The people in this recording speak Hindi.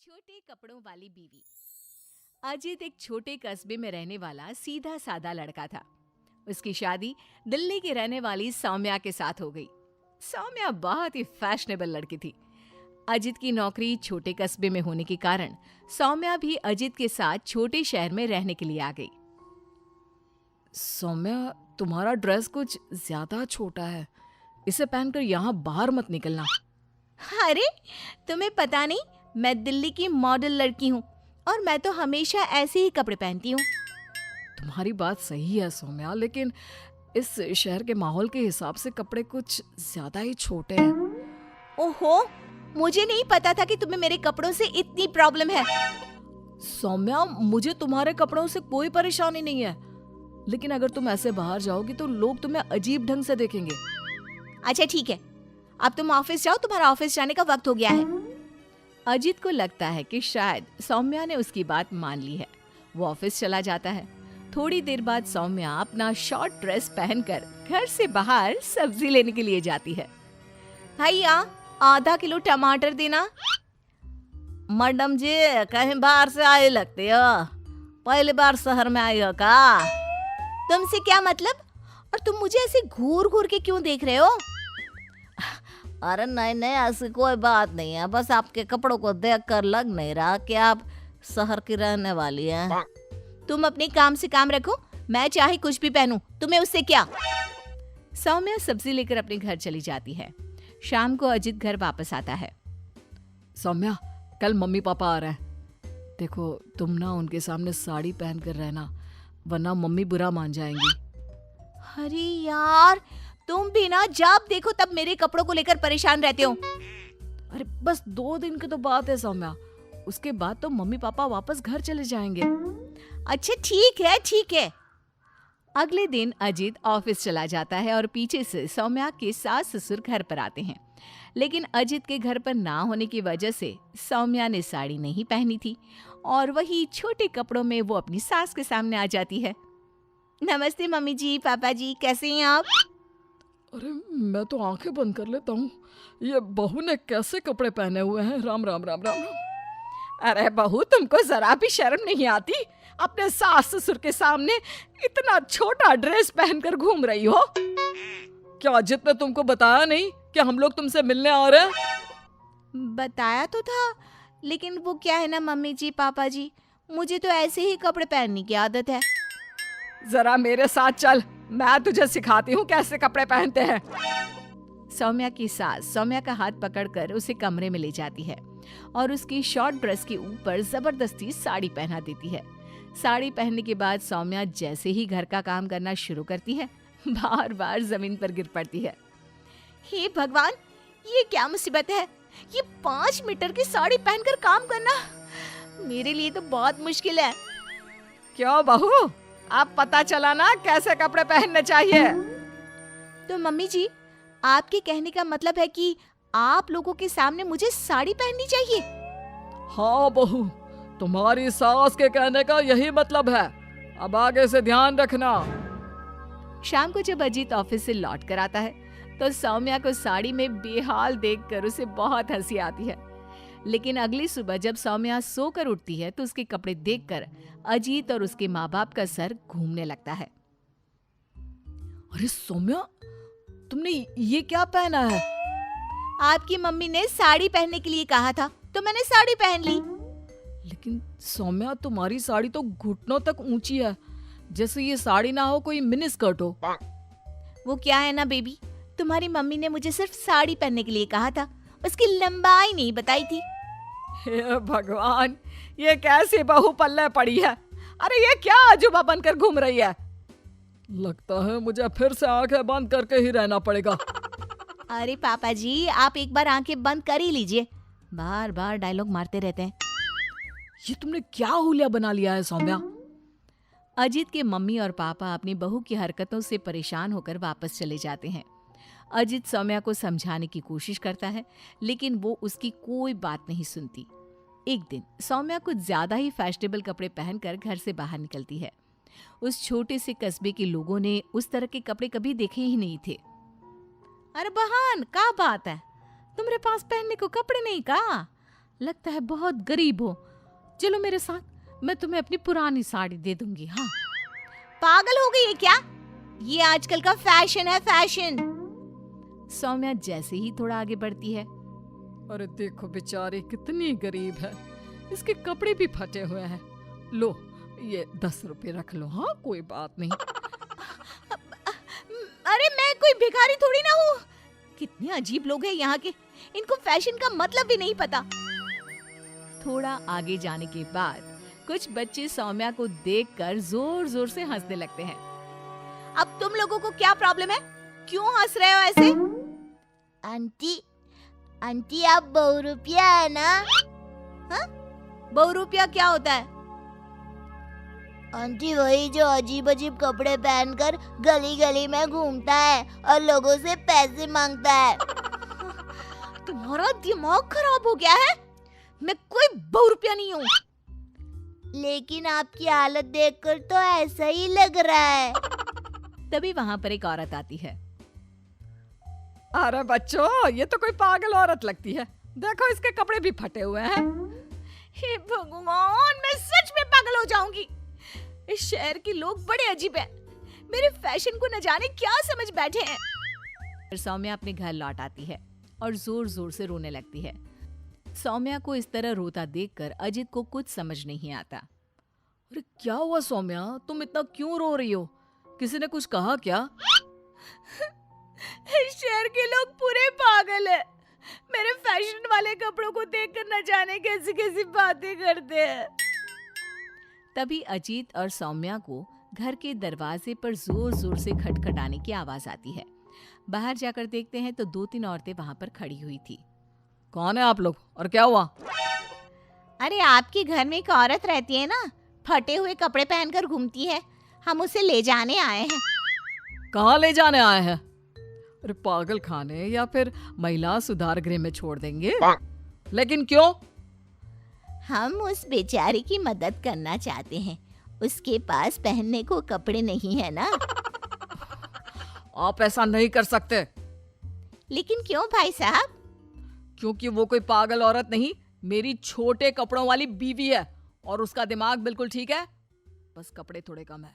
छोटे कपड़ों वाली बीवी। अजित एक छोटे कस्बे में रहने वाला सीधा साधा लड़का था। उसकी शादी दिल्ली की रहने वाली सौम्या के साथ हो गई। सौम्या बहुत ही फैशनेबल लड़की थी। अजित की नौकरी छोटे कस्बे में होने के कारण सौम्या भी अजित के साथ छोटे शहर में रहने के लिए आ गई। सौम्या, तुम्हारा ड्रेस कुछ ज्यादा छोटा है। इसे पहनकर यहाँ बाहर मत निकलना। अरे, तुम्हें पता नहीं, मैं दिल्ली की मॉडल लड़की हूँ और मैं तो हमेशा ऐसे ही कपड़े पहनती हूँ। तुम्हारी बात सही है सौम्या, लेकिन इस शहर के माहौल के हिसाब से कपड़े कुछ ज्यादा ही छोटे हैं। ओहो, मुझे नहीं पता था कि तुम्हें मेरे कपड़ों से इतनी प्रॉब्लम है। सौम्या, मुझे तुम्हारे कपड़ों से कोई परेशानी नहीं है, लेकिन अगर तुम ऐसे बाहर जाओगी तो लोग तुम्हें अजीब ढंग से देखेंगे। अच्छा ठीक है, अब तुम ऑफिस जाओ, तुम्हारा ऑफिस जाने का वक्त हो गया है। अजित को लगता है कि शायद सौम्या ने उसकी बात मान ली है। वो ऑफिस चला जाता है। थोड़ी देर बाद सौम्या अपना शॉर्ट ड्रेस पहनकर घर से बाहर सब्जी लेने के लिए जाती है। भैया, आधा किलो टमाटर देना। मैडम जी, कहीं बाहर से आए लगते हो? पहली बार शहर में आई हो का? तुमसे क्या मतलब? और तुम मुझे ऐसे घूर घूर के क्यों देख रहे हो? अरे नहीं नहीं, ऐसी कोई बात नहीं है, बस आपके कपड़ों को देखकर लग नहीं रहा कि आप शहर की रहने वाली हैं। तुम अपने काम से काम रखो, मैं चाहे कुछ भी पहनूं, तुम्हें उससे क्या? सौम्या सब्जी लेकर अपने घर चली जाती है। शाम को अजित घर वापस आता है। सौम्या, कल मम्मी पापा आ रहे हैं। देखो, तुम ना उनके सामने साड़ी पहन कर रहना, वरना मम्मी बुरा मान जाएंगी। अरे यार, तुम भी ना जब देखो तब मेरे कपड़ों को लेकर परेशान रहते हो। अरे बस 2 दिन की तो बात है सौम्या, उसके बाद तो मम्मी पापा वापस घर चले जाएंगे। अच्छा ठीक है ठीक है। अगले दिन अजित ऑफिस चला जाता है और पीछे से सौम्या के सास ससुर घर पर आते हैं। लेकिन अजित के घर पर ना होने की वजह से सौम्या ने साड़ी नहीं पहनी थी और वही छोटे कपड़ों में वो अपनी सास के सामने आ जाती है। नमस्ते मम्मी जी, पापा जी, कैसे हैं आप? अरे मैं तो आंखें बंद कर लेता हूँ, ये बहू ने कैसे कपड़े पहने हुए हैं। राम राम राम राम राम। अरे बहू, तुमको जरा भी शर्म नहीं आती? अपने सास ससुर के सामने इतना छोटा ड्रेस पहनकर घूम रही हो। क्या अजित ने तुमको बताया नहीं कि हम लोग तुमसे मिलने आ रहे हैं? बताया तो था, लेकिन वो क्या है ना मम्मी जी, पापा जी, मुझे तो ऐसे ही कपड़े पहनने की आदत है। जरा मेरे साथ चल, मैं तुझे सिखाती हूँ कैसे कपड़े पहनते हैं। सौम्या की सास सौम्या का हाथ पकड़कर उसे कमरे में ले जाती है और उसकी शॉर्ट ड्रेस के ऊपर जबरदस्ती साड़ी पहना देती है। साड़ी पहनने के बाद सौम्या जैसे ही घर का काम करना शुरू करती है, बार बार जमीन पर गिर पड़ती है। हे भगवान, ये क्या मुसीबत है? ये 5 मीटर की साड़ी पहनकर काम करना मेरे लिए तो बहुत मुश्किल है। क्यों बहू, अब पता चला ना कैसे कपड़े पहनने चाहिए? तो मम्मी जी, आपके कहने का मतलब है कि आप लोगों के सामने मुझे साड़ी पहननी चाहिए? हाँ बहू, तुम्हारी सास के कहने का यही मतलब है। अब आगे से ध्यान रखना। शाम को जब अजीत ऑफिस से लौट कर आता है तो सौम्या को साड़ी में बेहाल देखकर उसे बहुत हंसी आती है। लेकिन अगली सुबह जब सौम्या सोकर उठती है तो उसके कपड़े देखकर अजीत और उसके माँ बाप का सर घूमने लगता है। अरे सौम्या, तुमने ये क्या पहना है? आपकी मम्मी ने साड़ी पहनने के लिए कहा था तो मैंने साड़ी पहन ली। लेकिन सौम्या, तुम्हारी साड़ी तो घुटनों तक ऊंची है, जैसे ये साड़ी ना हो कोई मिनी स्कर्ट हो। वो क्या है ना बेबी, तुम्हारी मम्मी ने मुझे सिर्फ साड़ी पहनने के लिए कहा था, उसकी लंबाई नहीं बताई थी। हे भगवान, ये कैसी बहू पल्ले पड़ी है? अरे ये क्या अजूबा बनकर घूम रही है? लगता है मुझे फिर से आंखें बंद करके ही रहना पड़ेगा। अरे पापा जी, आप एक बार आंखें बंद कर ही लीजिए, बार बार डायलॉग मारते रहते हैं। ये तुमने क्या हुलिया बना लिया है सौम्या? अजीत के मम्मी और पापा अपनी बहू की हरकतों से परेशान होकर वापस चले जाते हैं। अजित सौम्या को समझाने की कोशिश करता है, लेकिन वो उसकी कोई बात नहीं सुनती। एक दिन सौम्या कुछ ज्यादा ही फैशनेबल कपड़े पहनकर घर से बाहर निकलती है। उस छोटे से कस्बे के लोगों ने उस तरह के कपड़े कभी देखे ही नहीं थे। अरे बहन, क्या बात है? तुम्हारे पास पहनने को कपड़े नहीं का? लगता है बहुत गरीब हो। चलो मेरे साथ, मैं तुम्हें अपनी पुरानी साड़ी दे दूंगी। हाँ, पागल हो गई है क्या? ये आजकल का फैशन है, फैशन। सौम्या जैसे ही थोड़ा आगे बढ़ती है, अरे देखो बेचारी कितनी गरीब है, इसके कपड़े भी फटे हुए हैं। लो ये 10 रुपए रख लो। हाँ कोई बात नहीं। अरे मैं कोई भिखारी थोड़ी ना हूँ। कितने अजीब लोग हैं यहाँ के, इनको फैशन का मतलब भी नहीं पता। थोड़ा आगे जाने के बाद कुछ बच्चे सौम्या को देखकर जोर जोर से हंसने लगते हैं। अब तुम लोगों को क्या प्रॉब्लम है? क्यों हंस रहे हो ऐसे? आंटी, आंटी आप बहुरूपिया है ना? हाँ? बहुरूपिया क्या होता है? आंटी वही जो अजीब अजीब कपड़े पहनकर गली गली में घूमता है और लोगों से पैसे मांगता है। तुम्हारा दिमाग खराब हो गया है? मैं कोई बहुरूपिया नहीं हूँ। लेकिन आपकी हालत देखकर तो ऐसा ही लग रहा है। तभी वहां पर एक औरत आती है। अरे बच्चों, ये तो कोई पागल औरत लगती है। देखो इसके कपड़े भी फटे हुए हैं। हे भगवान, मैं सच में पागल हो जाऊंगी। इस शहर के लोग बड़े अजीब हैं। मेरे फैशन को न जाने क्या समझ बैठे हैं। फिर सौम्या अपने घर लौट आती है और जोर जोर से रोने लगती है। सौम्या को इस तरह रोता देखकर अजित को कुछ समझ नहीं आता। अरे क्या हुआ सौम्या, तुम इतना क्यों रो रही हो? किसी ने कुछ कहा क्या? इस शहर के लोग पूरे पागल हैं। मेरे फैशन वाले कपड़ों को देखकर न जाने कैसी कैसी बातें करते हैं। तभी अजीत और सौम्या को घर के दरवाजे पर जोर जोर से खटखटाने की आवाज आती है। बाहर जाकर देखते हैं तो 2-3 औरतें वहां पर खड़ी हुई थी। कौन है आप लोग और क्या हुआ? अरे आपके घर में एक औरत रहती है ना, फटे हुए कपड़े पहनकर घूमती है। हम उसे ले जाने आए हैं। कहाँ ले जाने आए हैं? अरे पागल खाने या फिर महिला सुधार गृह में छोड़ देंगे। लेकिन क्यों? हम उस बेचारी की मदद करना चाहते हैं। उसके पास पहनने को कपड़े नहीं है ना। आप ऐसा नहीं कर सकते। लेकिन क्यों भाई साहब? क्योंकि वो कोई पागल औरत नहीं, मेरी छोटे कपड़ों वाली बीवी है और उसका दिमाग बिल्कुल ठीक है, बस कपड़े थोड़े कम है।